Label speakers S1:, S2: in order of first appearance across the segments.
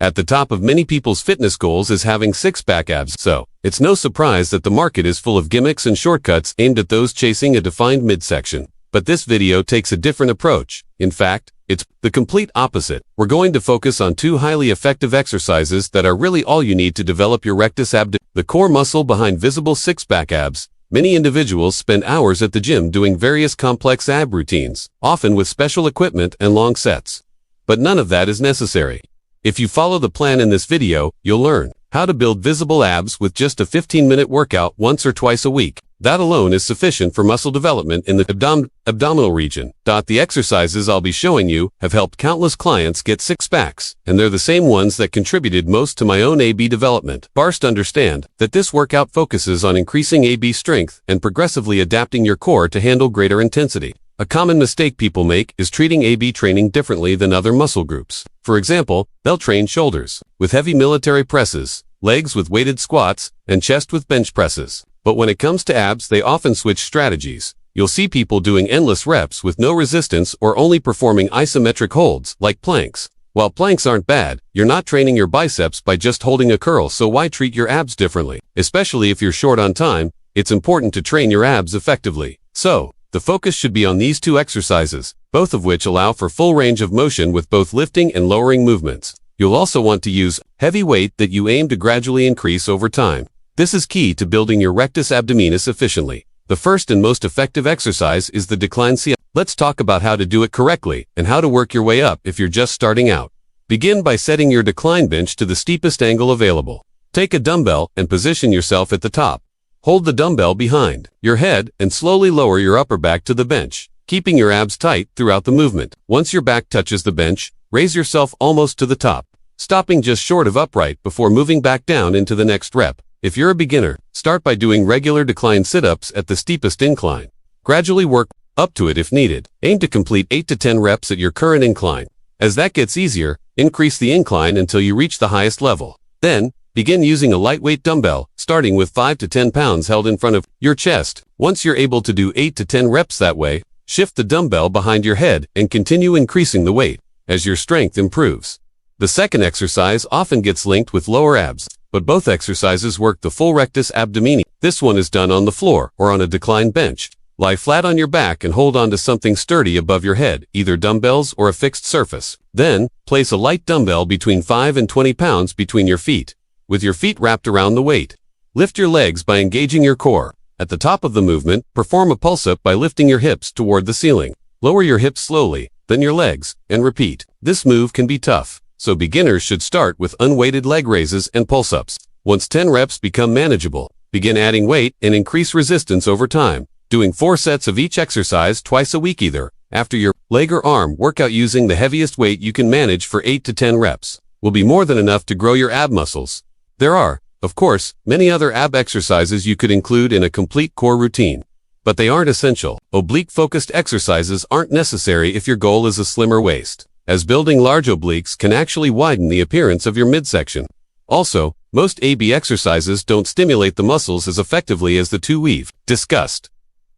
S1: At the top of many people's fitness goals is having six-pack abs, so it's no surprise that the market is full of gimmicks and shortcuts aimed at those chasing a defined midsection. But this video takes a different approach. In fact, it's the complete opposite. We're going to focus on two highly effective exercises that are really all you need to develop your rectus abdominis, the core muscle behind visible six-pack abs. Many individuals spend hours at the gym doing various complex ab routines, often with special equipment and long sets. But none of that is necessary. If you follow the plan in this video, you'll learn how to build visible abs with just a 15-minute workout once or twice a week. That alone is sufficient for muscle development in the abdominal region. The exercises I'll be showing you have helped countless clients get six-packs, and they're the same ones that contributed most to my own AB development. First, understand that this workout focuses on increasing AB strength and progressively adapting your core to handle greater intensity. A common mistake people make is treating AB training differently than other muscle groups. For example, they'll train shoulders with heavy military presses, legs with weighted squats, and chest with bench presses. But when it comes to abs, they often switch strategies. You'll see people doing endless reps with no resistance or only performing isometric holds, like planks. While planks aren't bad, you're not training your biceps by just holding a curl, so why treat your abs differently? Especially if you're short on time, it's important to train your abs effectively. So, the focus should be on these two exercises, both of which allow for full range of motion with both lifting and lowering movements. You'll also want to use heavy weight that you aim to gradually increase over time. This is key to building your rectus abdominis efficiently. The first and most effective exercise is the decline scapular. Let's talk about how to do it correctly and how to work your way up if you're just starting out. Begin by setting your decline bench to the steepest angle available. Take a dumbbell and position yourself at the top. Hold the dumbbell behind your head and slowly lower your upper back to the bench, keeping your abs tight throughout the movement. Once your back touches the bench, raise yourself almost to the top, stopping just short of upright before moving back down into the next rep. If you're a beginner, start by doing regular decline sit-ups at the steepest incline. Gradually work up to it if needed. Aim to complete 8 to 10 reps at your current incline. As that gets easier, increase the incline until you reach the highest level. Then, begin using a lightweight dumbbell, starting with 5 to 10 pounds held in front of your chest. Once you're able to do 8 to 10 reps that way, shift the dumbbell behind your head and continue increasing the weight as your strength improves. The second exercise often gets linked with lower abs, but both exercises work the full rectus abdominis. This one is done on the floor or on a declined bench. Lie flat on your back and hold on to something sturdy above your head, either dumbbells or a fixed surface. Then, place a light dumbbell between 5 and 20 pounds between your feet, with your feet wrapped around the weight. Lift your legs by engaging your core. At the top of the movement, perform a pulse-up by lifting your hips toward the ceiling. Lower your hips slowly, then your legs, and repeat. This move can be tough, so beginners should start with unweighted leg raises and pulse-ups. Once 10 reps become manageable, begin adding weight and increase resistance over time, doing 4 sets of each exercise twice a week either. After your leg or arm workout, using the heaviest weight you can manage for 8 to 10 reps will be more than enough to grow your ab muscles. There are, of course, many other ab exercises you could include in a complete core routine, but they aren't essential. Oblique-focused exercises aren't necessary if your goal is a slimmer waist, as building large obliques can actually widen the appearance of your midsection. Also, most AB exercises don't stimulate the muscles as effectively as the two we've discussed.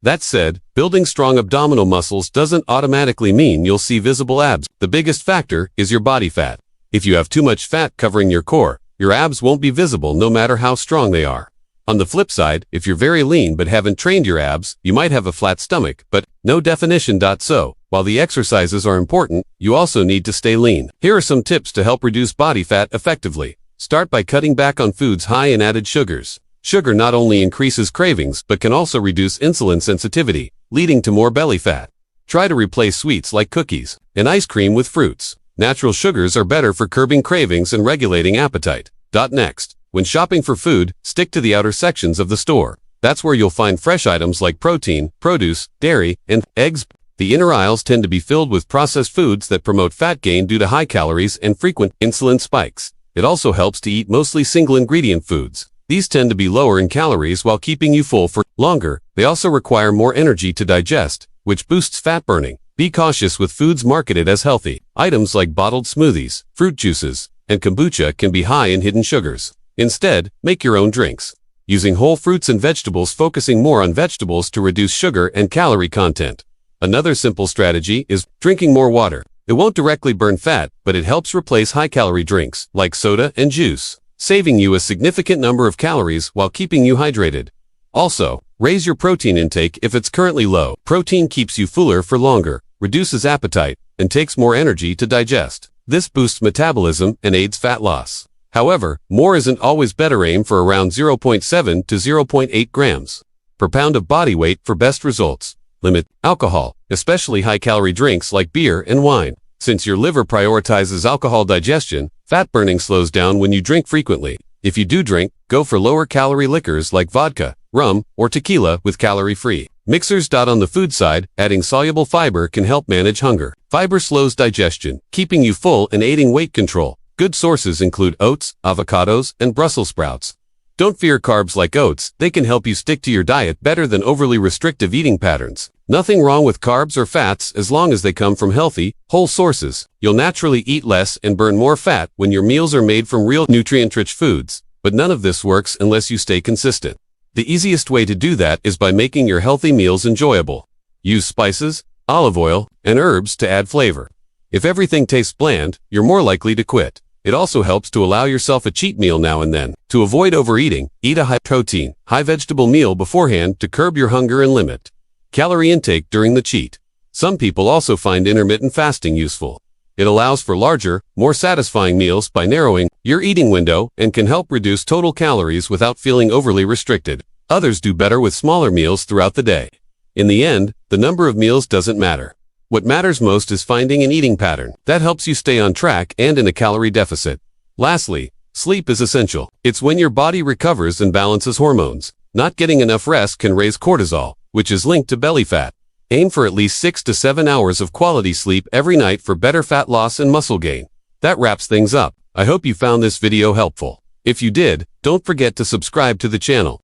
S1: That said, building strong abdominal muscles doesn't automatically mean you'll see visible abs. The biggest factor is your body fat. If you have too much fat covering your core, your abs won't be visible no matter how strong they are. On the flip side, if you're very lean but haven't trained your abs, you might have a flat stomach, but no definition. So, while the exercises are important, you also need to stay lean. Here are some tips to help reduce body fat effectively. Start by cutting back on foods high in added sugars. Sugar not only increases cravings but can also reduce insulin sensitivity, leading to more belly fat. Try to replace sweets like cookies and ice cream with fruits. Natural sugars are better for curbing cravings and regulating appetite. Next, when shopping for food, stick to the outer sections of the store. That's where you'll find fresh items like protein, produce, dairy, and eggs. The inner aisles tend to be filled with processed foods that promote fat gain due to high calories and frequent insulin spikes. It also helps to eat mostly single-ingredient foods. These tend to be lower in calories while keeping you full for longer. They also require more energy to digest, which boosts fat burning. Be cautious with foods marketed as healthy. Items like bottled smoothies, fruit juices, and kombucha can be high in hidden sugars. Instead, make your own drinks, using whole fruits and vegetables, focusing more on vegetables to reduce sugar and calorie content. Another simple strategy is drinking more water. It won't directly burn fat, but it helps replace high-calorie drinks, like soda and juice, saving you a significant number of calories while keeping you hydrated. Also, raise your protein intake if it's currently low. Protein keeps you fuller for longer, reduces appetite, and takes more energy to digest. This boosts metabolism and aids fat loss. However, more isn't always better. Aim for around 0.7 to 0.8 grams per pound of body weight for best results. Limit alcohol, especially high-calorie drinks like beer and wine. Since your liver prioritizes alcohol digestion, fat burning slows down when you drink frequently. If you do drink, go for lower-calorie liquors like vodka, rum, or tequila with calorie-free mixers. On the food side, adding soluble fiber can help manage hunger. Fiber slows digestion, keeping you full and aiding weight control. Good sources include oats, avocados, and Brussels sprouts. Don't fear carbs like oats, they can help you stick to your diet better than overly restrictive eating patterns. Nothing wrong with carbs or fats as long as they come from healthy, whole sources. You'll naturally eat less and burn more fat when your meals are made from real nutrient-rich foods, but none of this works unless you stay consistent. The easiest way to do that is by making your healthy meals enjoyable. Use spices, olive oil, and herbs to add flavor. If everything tastes bland, you're more likely to quit. It also helps to allow yourself a cheat meal now and then. To avoid overeating, eat a high-protein, high-vegetable meal beforehand to curb your hunger and limit calorie intake during the cheat. Some people also find intermittent fasting useful. It allows for larger, more satisfying meals by narrowing your eating window and can help reduce total calories without feeling overly restricted. Others do better with smaller meals throughout the day. In the end, the number of meals doesn't matter. What matters most is finding an eating pattern that helps you stay on track and in a calorie deficit. Lastly, sleep is essential. It's when your body recovers and balances hormones. Not getting enough rest can raise cortisol, which is linked to belly fat. Aim for at least 6 to 7 hours of quality sleep every night for better fat loss and muscle gain. That wraps things up. I hope you found this video helpful. If you did, don't forget to subscribe to the channel.